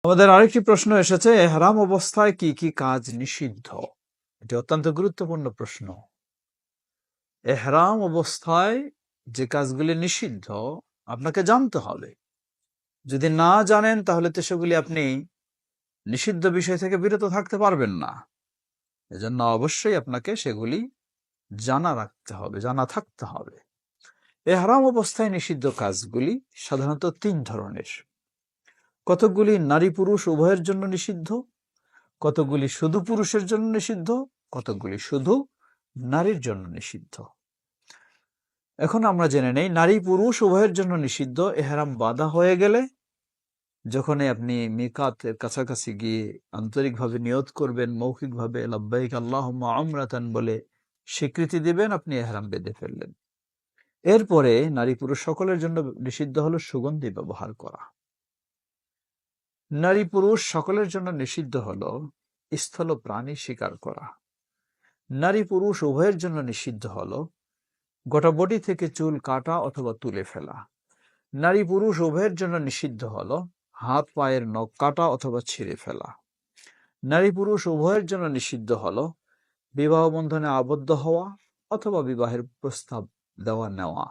আমাদের আরেকটি প্রশ্ন এসেছে, এহরাম অবস্থায় কি কি কাজ নিষিদ্ধ? এটি অত্যন্ত গুরুত্বপূর্ণ প্রশ্ন। এহরাম অবস্থায় যে কাজগুলি নিষিদ্ধ আপনাকে জানতে হবে। যদি না জানেন তাহলে তো সেগুলি আপনি নিষিদ্ধ বিষয় থেকে বিরত থাকতে পারবেন না। এজন্য অবশ্যই আপনাকে সেগুলি জানা রাখতে হবে, জানা থাকতে হবে। এহরাম অবস্থায় নিষিদ্ধ কাজগুলি সাধারণত 3 ধরনের। কতকগুলি নারী পুরুষ উভয়ের জন্য নিষিদ্ধ, কতকগুলি শুধু পুরুষের জন্য নিষিদ্ধ, কতকগুলি শুধু নারীর জন্য নিষিদ্ধ। এখন আমরা জেনে নেই নারী পুরুষ উভয়ের জন্য নিষিদ্ধ এহরাম বাঁধা হয়ে গেলে, যখনই আপনি মিকাতের কাছাকাছি গিয়ে আন্তরিকভাবে নিয়ত করবেন, মৌখিকভাবে লাব্বাইক আল্লাহুম্মা উমরাতান বলে স্বীকৃতি দিবেন, আপনি এহরাম বেঁধে ফেললেন। এরপরে নারী পুরুষ সকলের জন্য নিষিদ্ধ হলো সুগন্ধি ব্যবহার করা। নারী পুরুষ সকলের জন্য নিষিদ্ধ হলো স্থল প্রাণী শিকার করা। নারী পুরুষ উভয়ের জন্য নিষিদ্ধ হলো গোটা বডি থেকে চুল কাটা অথবা তুলে ফেলা। নারী পুরুষ উভয়ের জন্য নিষিদ্ধ হলো হাত পায়ের নখ কাটা অথবা ছিঁড়ে ফেলা। নারী পুরুষ উভয়ের জন্য নিষিদ্ধ হলো বিবাহ বন্ধনে আবদ্ধ হওয়া অথবা বিবাহের প্রস্তাব দেওয়া নেওয়া।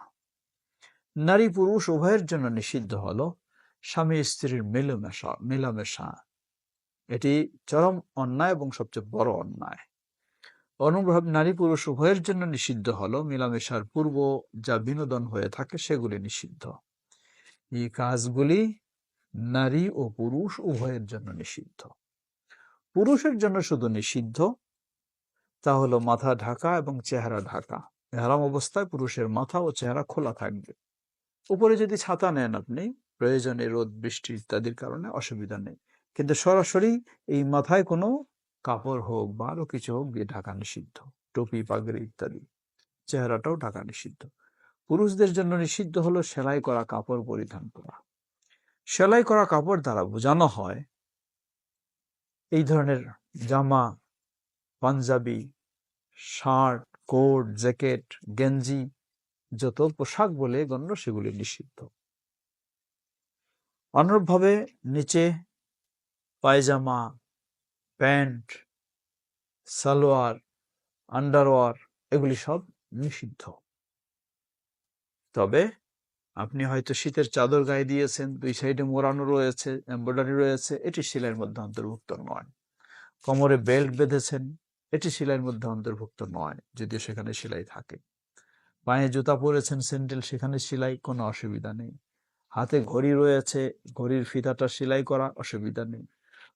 নারী পুরুষ উভয়ের জন্য নিষিদ্ধ হলো স্বামী স্ত্রীর মেলামেশা। এটি চরম অন্যায় এবং সবচেয়ে বড় অন্যায়। অনুভব নারী পুরুষ উভয়ের জন্য নিষিদ্ধ হলো মেলামেশার পূর্ব যা বিনোদন হয়ে থাকে সেগুলি নিষিদ্ধ। এই কাজগুলি নারী ও পুরুষ উভয়ের জন্য নিষিদ্ধ। পুরুষের জন্য শুধু নিষিদ্ধ তা হলো মাথা ঢাকা এবং চেহারা ঢাকা। এহরাম অবস্থায় পুরুষের মাথা ও চেহারা খোলা থাকবে। উপরে যদি ছাতা নেন আপনি, প্রয়োজনে রোদ বৃষ্টি ইত্যাদির কারণে অসুবিধা নেই, কিন্তু সরাসরি এই মাথায় কোনো কাপড় হোক বা আরো কিছু হোক দিয়ে ঢাকা নিষিদ্ধ। টুপি পাগড়ি ইত্যাদি, চেহারাটাও ঢাকা নিষিদ্ধ। পুরুষদের জন্য নিষিদ্ধ হলো সেলাই করা কাপড় পরিধান করা। সেলাই করা কাপড় দ্বারা বোঝানো হয় এই ধরনের জামা, পাঞ্জাবি, শার্ট, কোট, জ্যাকেট, গেঞ্জি, যত পোশাক বলে গণ্য সেগুলি নিষিদ্ধ। অনুরূপভাবে নিচে পায়জামা, প্যান্ট, সালোয়ার, আন্ডারওয়ার এগুলি সব নিষিদ্ধ। তবে আপনি হয়তো শীতের চাদর গায়ে দিয়েছেন, 2 সাইডে মোড়ানো রয়েছে, এমব্রয়ডারি রয়েছে, এটি সেলাইয়ের মধ্যে অন্তর্ভুক্ত নয়। কোমরে বেল্ট বেঁধেছেন, এটি সেলাইয়ের মধ্যে অন্তর্ভুক্ত নয়, যদিও সেখানে সেলাই থাকে। পায়ে জুতা পরেছেন, স্যান্ডেল, সেখানে সেলাই, কোনো অসুবিধা নেই। হাতে ঘড়ি রয়েছে, ঘড়ির ফিতাটা সেলাই করা, অসুবিধা নেই।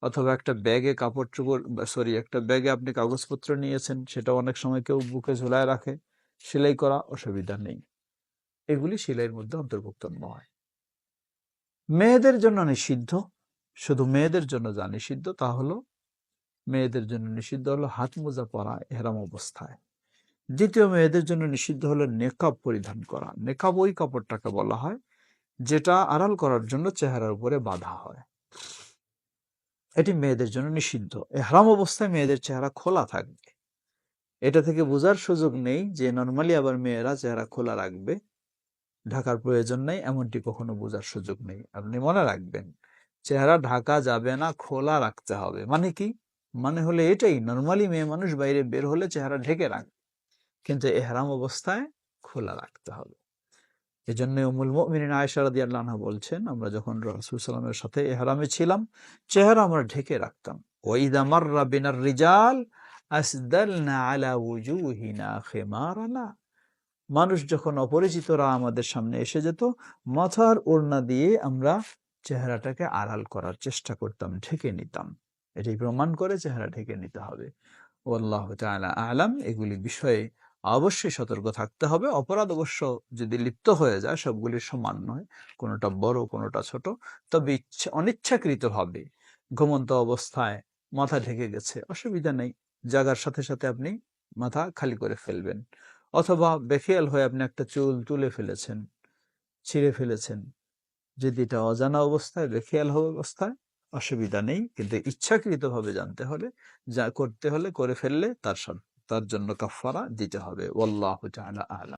অথবা একটা ব্যাগে কাপড় চোপড়, একটা ব্যাগে আপনি কাগজপত্র নিয়েছেন, সেটা অনেক সময় কেউ বুকে ঝুলায় রাখে, সেলাই করা, অসুবিধা নেই। এগুলি সেলাইয়ের মধ্যে অন্তর্ভুক্ত নয়। মেয়েদের জন্য নিষিদ্ধ, শুধু মেয়েদের জন্য যা নিষিদ্ধ তা হলো, মেয়েদের জন্য নিষিদ্ধ হলো হাত মোজা পরা এহরাম অবস্থায়। দ্বিতীয়, মেয়েদের জন্য নিষিদ্ধ হলো নেকাব পরিধান করা। নেকাব ওই কাপড়টাকে বলা হয় যেটা আড়াল করার জন্য চেহারার উপরে বাঁধা হয়, এটি মেয়েদের জন্য নিষিদ্ধ। এহরাম অবস্থায় মেয়েদের চেহারা খোলা থাকবে। এটা থেকে বোঝার সুযোগ নেই যে নরমালি আবার মেয়েরা চেহারা খোলা রাখবে, ঢাকার প্রয়োজন নেই, এমনটি কখনো বোঝার সুযোগ নেই। আপনি মনে রাখবেন, চেহারা ঢাকা যাবে না, খোলা রাখতে হবে। মানে কি? মানে হলে এটাই, নরমালি মেয়ে মানুষ বাইরে বের হলে চেহারা ঢেকে রাখবে, কিন্তু এহরাম অবস্থায় খোলা রাখতে হবে। এজন্য উম্মুল মুমিনিন আয়েশা রাদিয়াল্লাহু আনহা বলছেন, আমরা যখন রাসূল সাল্লাল্লাহু আলাইহি ওয়াসাল্লামের সাথে ইহরামে ছিলাম, চেহারা আমরা ঢেকে রাখতাম। ওয়া ইযা মাররা বিনার রিজাল আসদালনা আলা ওয়ুজুহিনা খিমারানা। মানুষ যখন অপরিচিতরা আমাদের সামনে এসে যেত, মাথার ওড়না দিয়ে আমরা চেহারাটাকে আড়াল করার চেষ্টা করতাম, ঢেকে নিতাম। এটি প্রমাণ করে চেহারা ঢেকে নিতে হবে। আল্লাহু তাআলা আ'লাম। এগুলি বিষয়ে অবশ্যই সতর্ক থাকতে হবে। অপরাধ অবশ্য যদি লিপ্ত হয়ে যায়, সবগুলি সমান নয়, কোনোটা বড় কোনোটা ছোট। তবে অনিচ্ছাকৃতভাবে ঘুমন্ত অবস্থায় মাথা ঢেকে গেছে, অসুবিধা নেই, জাগার সাথে সাথে আপনি মাথা খালি করে ফেলবেন। অথবা বেখেয়াল হয়ে আপনি একটা চুল তুলে ফেলেছেন, ছিঁড়ে ফেলেছেন, যদি এটা অজানা অবস্থায়, বেখেয়াল হওয়া অবস্থায়, অসুবিধা নেই। কিন্তু ইচ্ছাকৃতভাবে জানতে হলে, যা করতে হলে, করে ফেললে তার জন্য কাফারা দিতে হবে। ওয়াল্লাহু তাআলা আ'লাম।